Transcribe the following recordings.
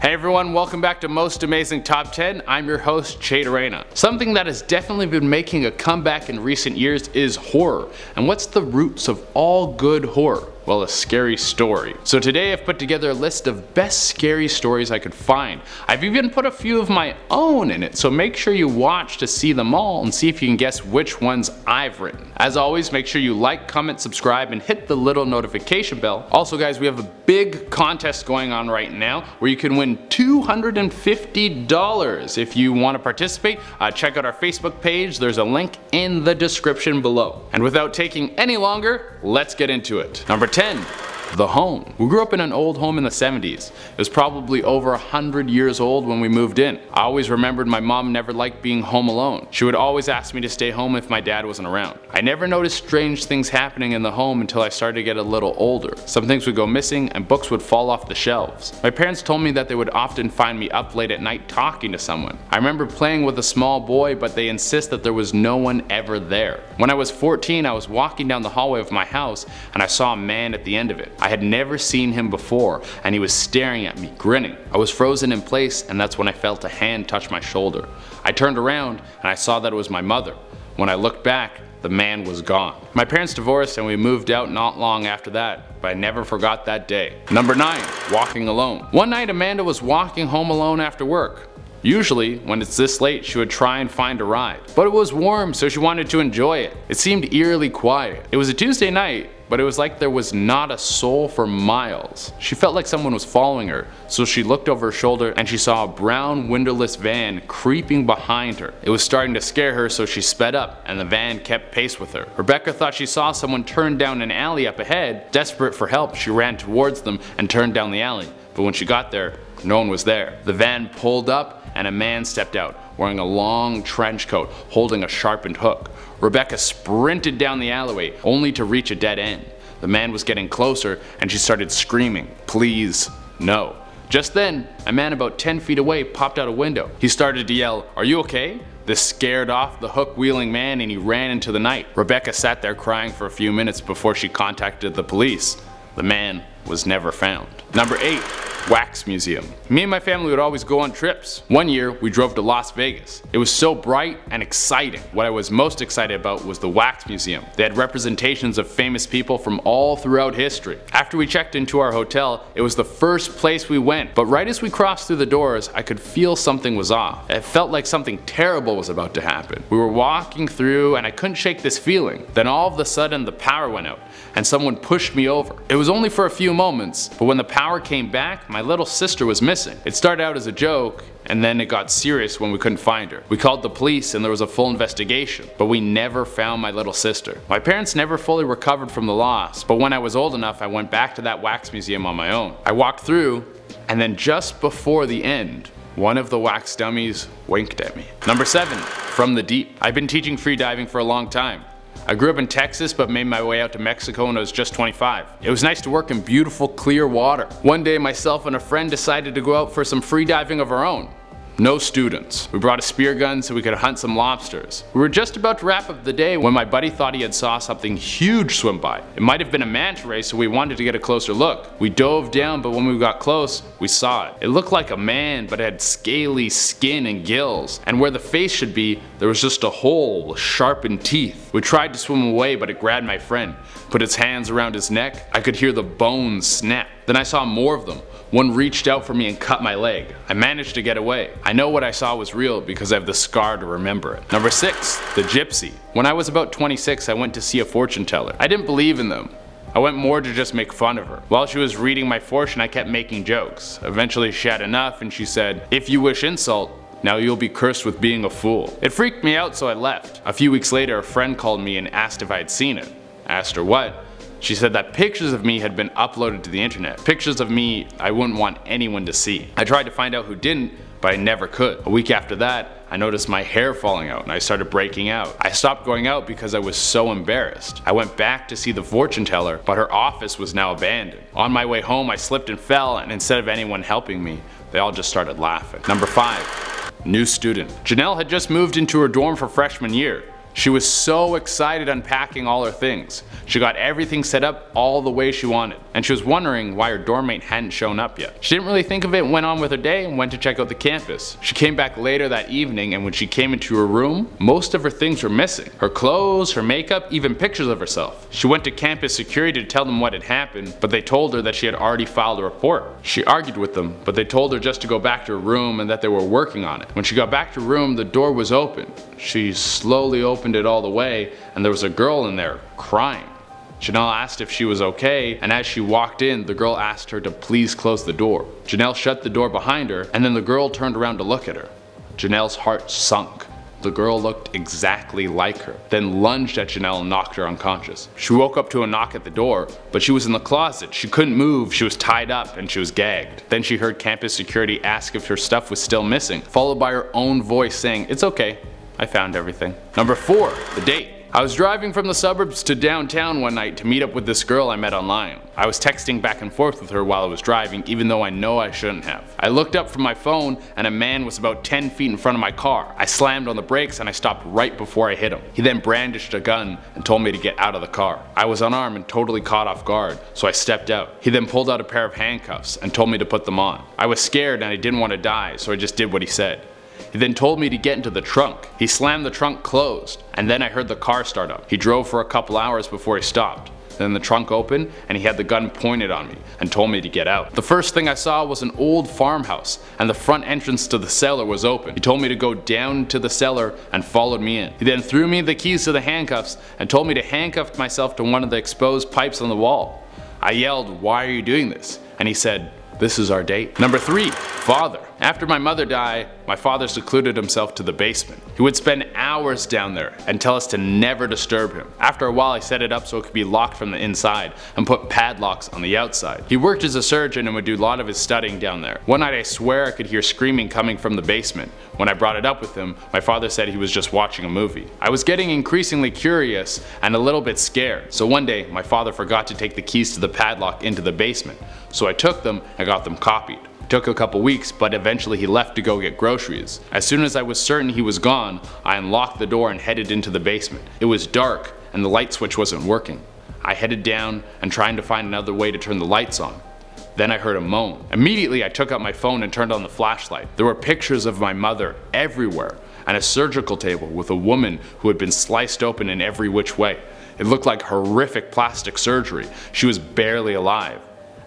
Hey everyone, welcome back to Most Amazing Top 10. I'm your host, Jade Arena. Something that has definitely been making a comeback in recent years is horror. And what's the roots of all good horror? Well, a scary story. So today I've put together a list of best scary stories I could find. I've even put a few of my own in it, so make sure you watch to see them all and see if you can guess which ones I've written. As always, make sure you like, comment, subscribe, and hit the little notification bell. Also guys, we have a big contest going on right now where you can win $250. If you want to participate, check out our Facebook page. There's a link in the description below. And without taking any longer, let's get into it. Number 10. The home. We grew up in an old home in the 70s. It was probably over 100 years old when we moved in. I always remembered my mom never liked being home alone. She would always ask me to stay home if my dad wasn't around. I never noticed strange things happening in the home until I started to get a little older. Some things would go missing and books would fall off the shelves. My parents told me that they would often find me up late at night talking to someone. I remember playing with a small boy, but they insist that there was no one ever there. When I was 14, I was walking down the hallway of my house and I saw a man at the end of it. I had never seen him before and he was staring at me, grinning. I was frozen in place and that's when I felt a hand touch my shoulder. I turned around and I saw that it was my mother. When I looked back, the man was gone. My parents divorced and we moved out not long after that, but I never forgot that day. Number 9. Walking alone. One night Amanda was walking home alone after work. Usually, when it's this late, she would try and find a ride. But it was warm, so she wanted to enjoy it. It seemed eerily quiet. It was a Tuesday night, but it was like there was not a soul for miles. She felt like someone was following her, so she looked over her shoulder and she saw a brown windowless van creeping behind her. It was starting to scare her, so she sped up and the van kept pace with her. Rebecca thought she saw someone turn down an alley up ahead. Desperate for help, she ran towards them and turned down the alley. But when she got there, no one was there. The van pulled up and a man stepped out, wearing a long trench coat, holding a sharpened hook. Rebecca sprinted down the alleyway, only to reach a dead end. The man was getting closer and she started screaming, "Please, no." Just then, a man about 10 feet away popped out a window. He started to yell, "Are you okay?" This scared off the hook-wielding man and he ran into the night. Rebecca sat there crying for a few minutes before she contacted the police. The man was never found. Number 8. Wax Museum. Me and my family would always go on trips. One year we drove to Las Vegas. It was so bright and exciting. What I was most excited about was the Wax Museum. They had representations of famous people from all throughout history. After we checked into our hotel, it was the first place we went, but right as we crossed through the doors, I could feel something was off. It felt like something terrible was about to happen. We were walking through and I couldn't shake this feeling. Then all of a sudden the power went out and someone pushed me over. It was only for a few moments, but when the power came back, my little sister was missing. It started out as a joke, and then it got serious when we couldn't find her. We called the police and there was a full investigation, but we never found my little sister. My parents never fully recovered from the loss, but when I was old enough, I went back to that wax museum on my own. I walked through, and then just before the end, one of the wax dummies winked at me. Number 7. From the deep. I've been teaching free diving for a long time. I grew up in Texas but made my way out to Mexico when I was just 25. It was nice to work in beautiful clear water. One day myself and a friend decided to go out for some free diving of our own. No students. We brought a spear gun so we could hunt some lobsters. We were just about to wrap up the day when my buddy thought he had saw something huge swim by. It might have been a manta ray, so we wanted to get a closer look. We dove down, but when we got close, we saw it. It looked like a man, but it had scaly skin and gills. And where the face should be, there was just a hole with sharpened teeth. We tried to swim away, but it grabbed my friend, put its hands around his neck. I could hear the bones snap. Then I saw more of them. One reached out for me and cut my leg. I managed to get away. I know what I saw was real because I have the scar to remember it. Number 6. The GYPSY. When I was about 26, I went to see a fortune teller. I didn't believe in them. I went more to just make fun of her. While she was reading my fortune, I kept making jokes. Eventually she had enough and she said, "If you wish insult, now you'll be cursed with being a fool." It freaked me out, so I left. A few weeks later, a friend called me and asked if I had seen it. I asked her what. She said that pictures of me had been uploaded to the internet. Pictures of me I wouldn't want anyone to see. I tried to find out who didn't, but I never could. A week after that, I noticed my hair falling out and I started breaking out. I stopped going out because I was so embarrassed. I went back to see the fortune teller, but her office was now abandoned. On my way home, I slipped and fell, and instead of anyone helping me, they all just started laughing. Number 5. New student. Janelle had just moved into her dorm for freshman year. She was so excited unpacking all her things. She got everything set up all the way she wanted, and she was wondering why her dorm mate hadn't shown up yet. She didn't really think of it and went on with her day and went to check out the campus. She came back later that evening, and when she came into her room, most of her things were missing. Her clothes, her makeup, even pictures of herself. She went to campus security to tell them what had happened, but they told her that she had already filed a report. She argued with them, but they told her just to go back to her room and that they were working on it. When she got back to her room, the door was open. She slowly opened it all the way, and there was a girl in there crying. Janelle asked if she was okay, and as she walked in, the girl asked her to please close the door. Janelle shut the door behind her, and then the girl turned around to look at her. Janelle's heart sunk. The girl looked exactly like her, then lunged at Janelle and knocked her unconscious. She woke up to a knock at the door, but she was in the closet. She couldn't move, she was tied up, and she was gagged. Then she heard campus security ask if her stuff was still missing, followed by her own voice saying, "It's okay, I found everything." Number 4, the date. I was driving from the suburbs to downtown one night to meet up with this girl I met online. I was texting back and forth with her while I was driving, even though I know I shouldn't have. I looked up from my phone and a man was about 10 feet in front of my car. I slammed on the brakes and I stopped right before I hit him. He then brandished a gun and told me to get out of the car. I was unarmed and totally caught off guard, so I stepped out. He then pulled out a pair of handcuffs and told me to put them on. I was scared and I didn't want to die, so I just did what he said. He then told me to get into the trunk. He slammed the trunk closed, and then I heard the car start up. He drove for a couple hours before he stopped. Then the trunk opened, and he had the gun pointed on me and told me to get out. The first thing I saw was an old farmhouse, and the front entrance to the cellar was open. He told me to go down to the cellar and followed me in. He then threw me the keys to the handcuffs and told me to handcuff myself to one of the exposed pipes on the wall. I yelled, "Why are you doing this?" And he said, "This is our date." Number 3, father. After my mother died, my father secluded himself to the basement. He would spend hours down there and tell us to never disturb him. After a while, I set it up so it could be locked from the inside and put padlocks on the outside. He worked as a surgeon and would do a lot of his studying down there. One night I swear I could hear screaming coming from the basement. When I brought it up with him, my father said he was just watching a movie. I was getting increasingly curious and a little bit scared. So one day, my father forgot to take the keys to the padlock into the basement. So I took them and got them copied. It took a couple weeks, but eventually he left to go get groceries. As soon as I was certain he was gone, I unlocked the door and headed into the basement. It was dark and the light switch wasn't working. I headed down and trying to find another way to turn the lights on. Then I heard a moan. Immediately I took out my phone and turned on the flashlight. There were pictures of my mother everywhere and a surgical table with a woman who had been sliced open in every which way. It looked like horrific plastic surgery. She was barely alive.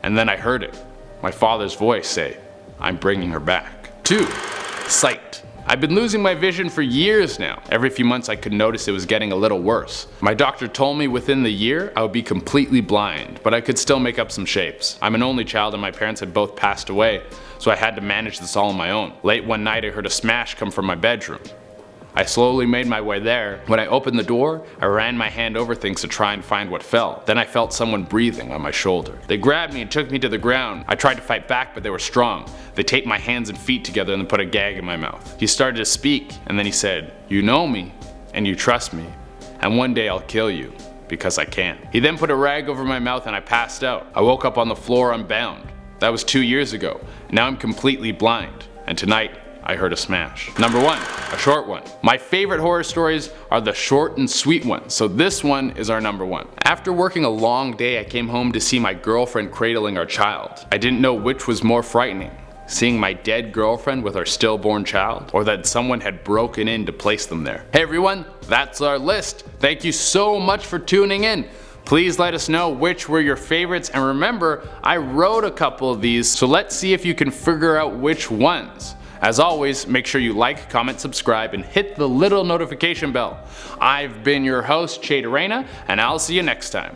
And then I heard it. My father's voice say, "I'm bringing her back." 2. Sight. I've been losing my vision for years now. Every few months I could notice it was getting a little worse. My doctor told me within the year I would be completely blind, but I could still make up some shapes. I'm an only child and my parents had both passed away, so I had to manage this all on my own. Late one night I heard a smash come from my bedroom. I slowly made my way there. When I opened the door, I ran my hand over things to try and find what fell. Then I felt someone breathing on my shoulder. They grabbed me and took me to the ground. I tried to fight back, but they were strong. They taped my hands and feet together and then put a gag in my mouth. He started to speak, and then he said, "You know me, and you trust me, and one day I'll kill you, because I can." He then put a rag over my mouth and I passed out. I woke up on the floor unbound. That was 2 years ago. Now I'm completely blind, and tonight, I heard a smash. Number 1, a short one. My favorite horror stories are the short and sweet ones, so this one is our number 1. After working a long day, I came home to see my girlfriend cradling our child. I didn't know which was more frightening, seeing my dead girlfriend with our stillborn child, or that someone had broken in to place them there. Hey everyone, that's our list. Thank you so much for tuning in. Please let us know which were your favorites, and remember, I wrote a couple of these, so let's see if you can figure out which ones. As always, make sure you like, comment, subscribe, and hit the little notification bell. I've been your host, Che Dorena, and I'll see you next time.